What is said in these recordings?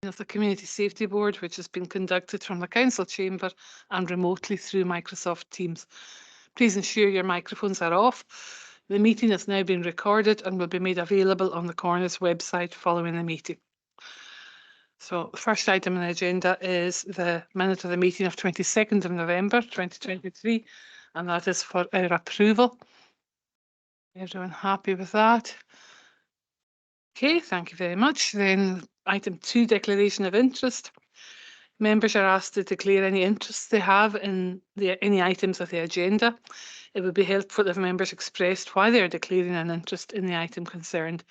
of the Community Safety Board, which has been conducted from the Council chamber and remotely through Microsoft Teams. Please ensure your microphones are off. The meeting has now been recorded and will be made available on the Corners website following the meeting. So the first item on the agenda is the minute of the meeting of 22nd of November 2023, and that is for our approval. Everyone happy with that? Okay, thank you very much. Then item 2, declaration of interest. Members are asked to declare any interests they have in any items of the agenda. It would be helpful if members expressed why they are declaring an interest in the item concerned.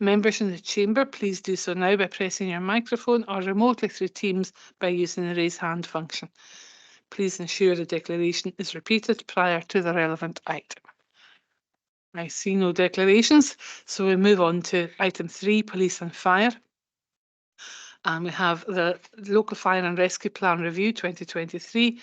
Members in the chamber, please do so now by pressing your microphone or remotely through Teams by using the raise hand function. Please ensure the declaration is repeated prior to the relevant item. I see no declarations, so we move on to item 3, police and fire. And we have the Local Fire and Rescue Plan Review 2023,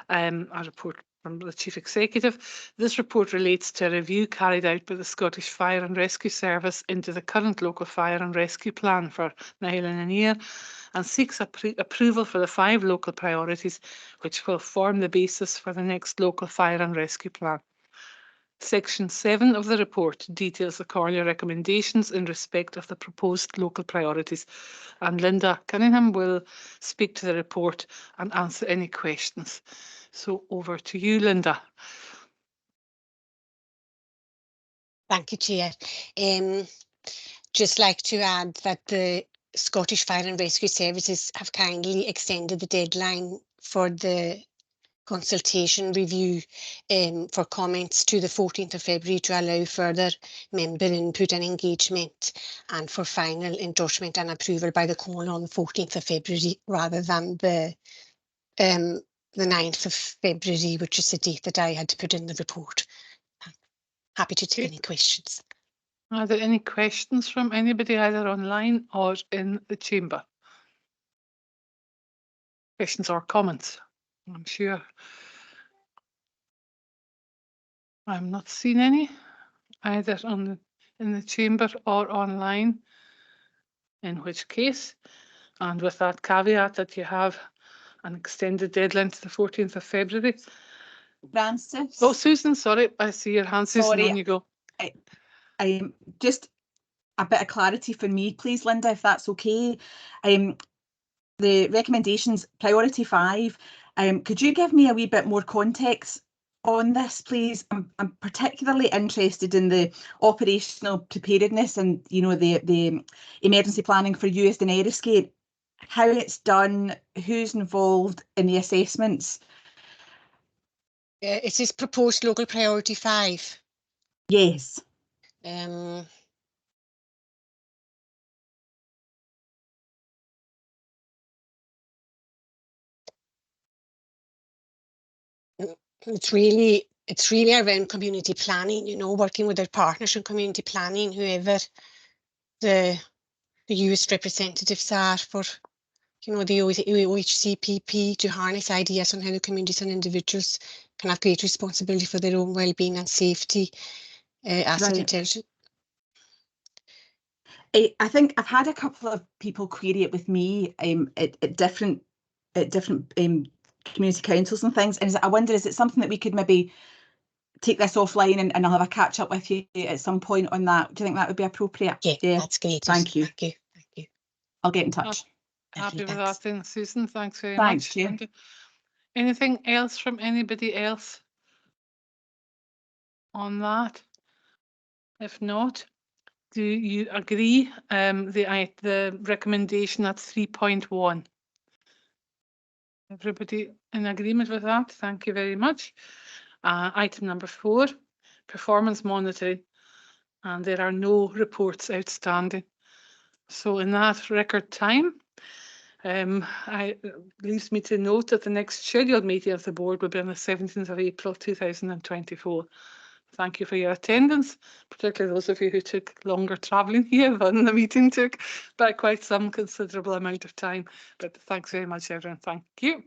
a report from the Chief Executive. This report relates to a review carried out by the Scottish Fire and Rescue Service into the current Local Fire and Rescue Plan for Eilean and Siar, and seeks approval for the 5 local priorities which will form the basis for the next Local Fire and Rescue Plan. Section 7 of the report details the Comhairle recommendations in respect of the proposed local priorities, and Linda Cunningham will speak to the report and answer any questions. So over to you, Linda. Thank you, Chair. Just like to add that the Scottish Fire and Rescue Services have kindly extended the deadline for the consultation review for comments to the 14th of February to allow further member input and engagement, and for final endorsement and approval by the Comhairle on the 14th of February rather than the 9th of February, which is the date that I had to put in the report. Happy to take any questions. Are there any questions from anybody either online or in the chamber? Questions or comments? I'm sure I'm not seeing any either in the chamber or online, in which case, and with that caveat that you have an extended deadline to the 14th of February. Francis. Oh, Susan, sorry, I see your hand. Susan, Sorry. on you go. Just a bit of clarity for me, please, Linda, if that's okay. The recommendations, priority 5, could you give me a wee bit more context on this, please? I'm particularly interested in the operational preparedness and, you know, the emergency planning for USD and Aeroscape, how it's done, who's involved in the assessments. It is proposed local priority 5. Yes. It's really around community planning, you know, working with our partners in community planning, whoever the youth representatives are for, you know, the OHCPP, to harness ideas on how the communities and individuals can have great responsibility for their own well-being and safety. Asset intelligence. I think I've had a couple of people query it with me at different community councils and things, and I wonder, is it something that we could maybe take this offline and I'll have a catch up with you at some point on that? Do you think that would be appropriate? Yeah, that's great. Thank you. Thank you. I'll get in touch. Happy with that then, Susan. Thanks very much. Thank you. Anything else from anybody else on that? If not, do you agree the recommendation at 3.1? Everybody in agreement with that? Thank you very much. Item number 4, performance monitoring, and there are no reports outstanding. So in that record time, it leaves me to note that the next scheduled meeting of the board will be on the 17th of April 2024. Thank you for your attendance, particularly those of you who took longer travelling here than the meeting took by quite some considerable amount of time. But thanks very much, everyone. Thank you.